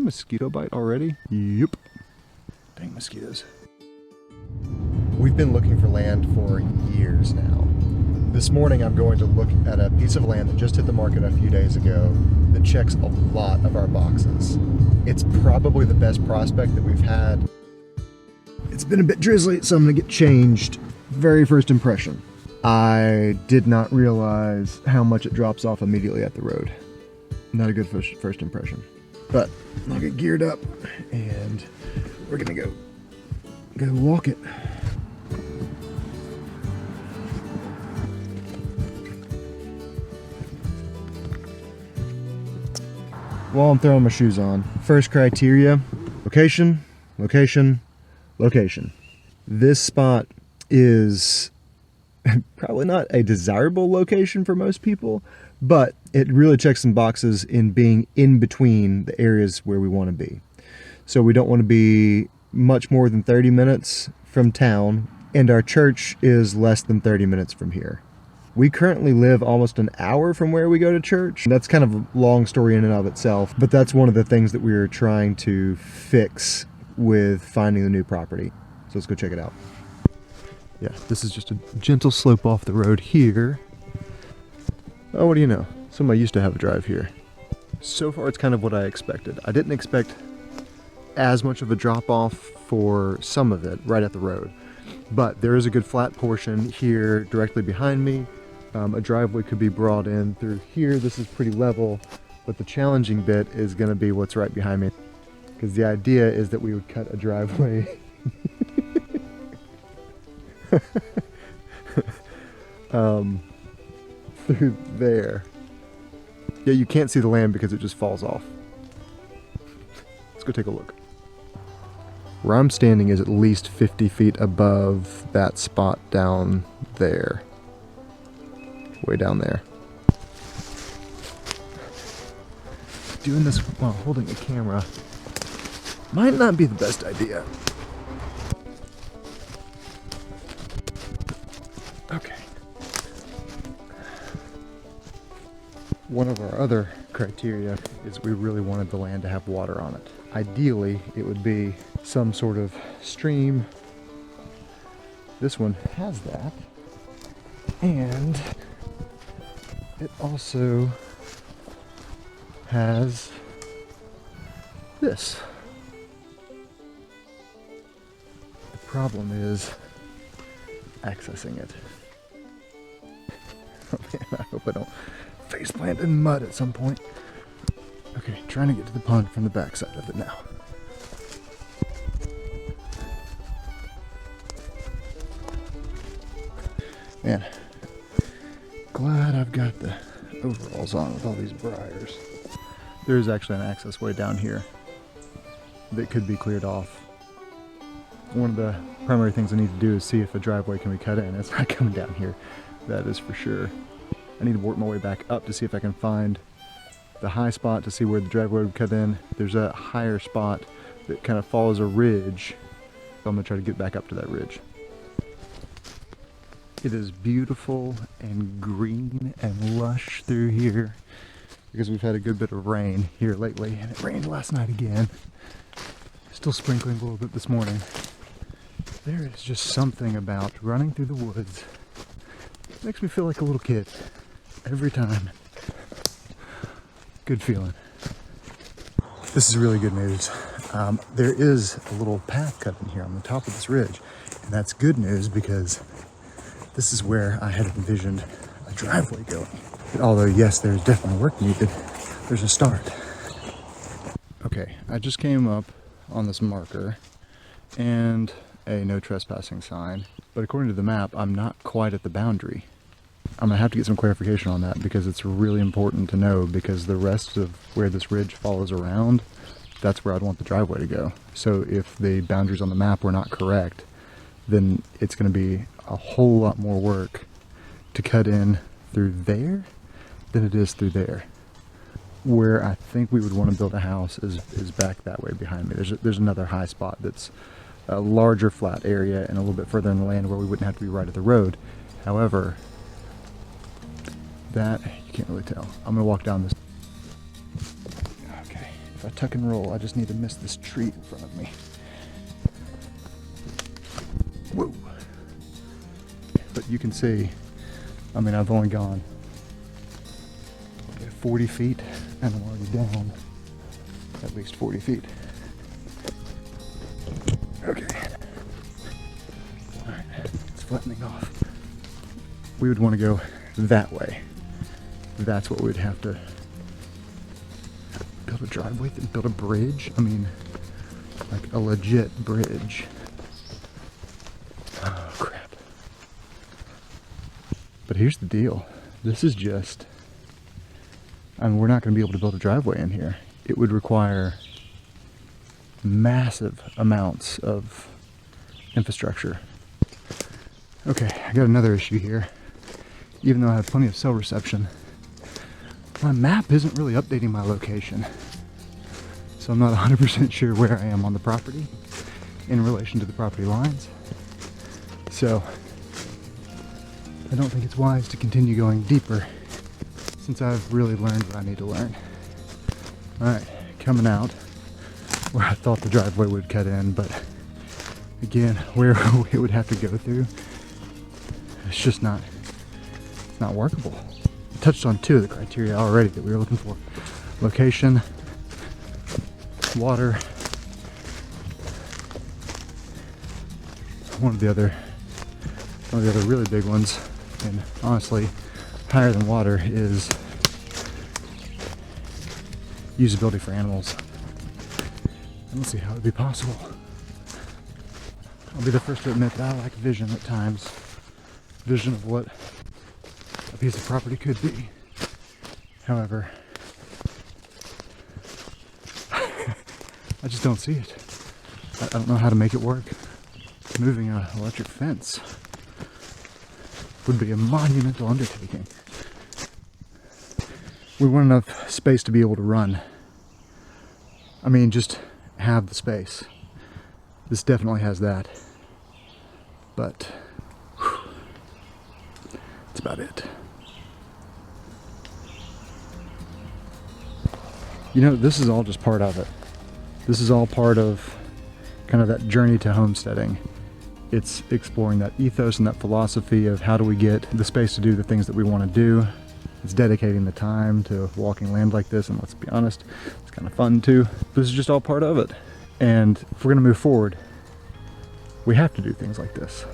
a mosquito bite already? Yep. Dang mosquitoes. We've been looking for land for years now. This morning I'm going to look at a piece of land that just hit the market a few days ago that checks a lot of our boxes. It's probably the best prospect that we've had. It's been a bit drizzly, so I'm gonna get changed. Very first impression. I did not realize how much it drops off immediately at the road. Not a good first impression. But I'll get geared up and we're gonna go walk it. While I'm throwing my shoes on, first criteria, location, location, location. This spot is probably not a desirable location for most people, but it really checks some boxes in being in between the areas where we want to be. So we don't want to be much more than 30 minutes from town, and our church is less than 30 minutes from here. We currently live almost an hour from where we go to church. That's kind of a long story in and of itself, but that's one of the things that we're trying to fix with finding the new property. So let's go check it out. Yeah, this is just a gentle slope off the road here. Oh, what do you know? Somebody used to have a drive here. So far, it's kind of what I expected. I didn't expect as much of a drop off for some of it right at the road, but there is a good flat portion here directly behind me. A driveway could be brought in through here. This is pretty level, but the challenging bit is going to be what's right behind me, because the idea is that we would cut a driveway through there. Yeah, you can't see the land because it just falls off. Let's go take a look. Where I'm standing is at least 50 feet above that spot down there. Way down there. Doing this while holding a camera might not be the best idea. Okay. One of our other criteria is we really wanted the land to have water on it. Ideally, it would be some sort of stream. This one has that. And it also has this. The problem is accessing it. Oh man, I hope I don't face plant in mud at some point. Okay, trying to get to the pond from the backside of it now. Man, glad I've got the overalls on with all these briars. There's actually an access way down here that could be cleared off. One of the primary things I need to do is see if a driveway can be cut in. It's not coming down here, that is for sure. I need to work my way back up to see if I can find the high spot to see where the driveway would cut in. There's a higher spot that kind of follows a ridge. So I'm gonna try to get back up to that ridge. It is beautiful and green and lush through here because we've had a good bit of rain here lately, and it rained last night again. Still sprinkling a little bit this morning. There is just something about running through the woods. It makes me feel like a little kid every time. Good feeling. This is really good news. There is a little path cut in here on the top of this ridge, and that's good news because this is where I had envisioned a driveway going. Although yes, there's definitely work needed, there's a start. Okay, I just came up on this marker and a no trespassing sign, but according to the map, I'm not quite at the boundary. I'm gonna have to get some clarification on that because it's really important to know, because the rest of where this ridge follows around, that's where I'd want the driveway to go. So if the boundaries on the map were not correct, then it's gonna be a whole lot more work to cut in through there than it is through there. Where I think we would want to build a house is back that way behind me. There's another high spot that's a larger flat area and a little bit further in the land where we wouldn't have to be right at the road. However, that you can't really tell. I'm gonna walk down this. Okay, If I tuck and roll, I just need to miss this tree in front of me. Whoa. But you can see, I mean, I've only gone 40 feet and I'm already down at least 40 feet. Okay. All right, it's flattening off. We would want to go that way. That's what we would have to build a driveway and build a bridge. I mean, like a legit bridge. Oh, crap. But here's the deal. This is just, I mean, we're not going to be able to build a driveway in here. It would require massive amounts of infrastructure. Okay, I got another issue here. Even though I have plenty of cell reception, my map isn't really updating my location. So I'm not 100% sure where I am on the property in relation to the property lines. So I don't think it's wise to continue going deeper since I've really learned what I need to learn. Alright, coming out where I thought the driveway would cut in, but again, where it would have to go through, it's just not workable. I touched on two of the criteria already that we were looking for. Location, water. One of the other really big ones, and honestly higher than water, is usability for animals. I don't see how it would be possible. I'll be the first to admit that I lack vision at times. Vision of what a piece of property could be. However, I just don't see it. I don't know how to make it work. Moving an electric fence would be a monumental undertaking. We want enough space to be able to run. I mean, just have the space. This definitely has that. But that's about it. You know, this is all just part of it. This is all part of kind of that journey to homesteading. It's exploring that ethos and that philosophy of how do we get the space to do the things that we want to do. It's dedicating the time to walking land like this, and let's be honest, it's kind of fun too. This is just all part of it. And if we're going to move forward, we have to do things like this.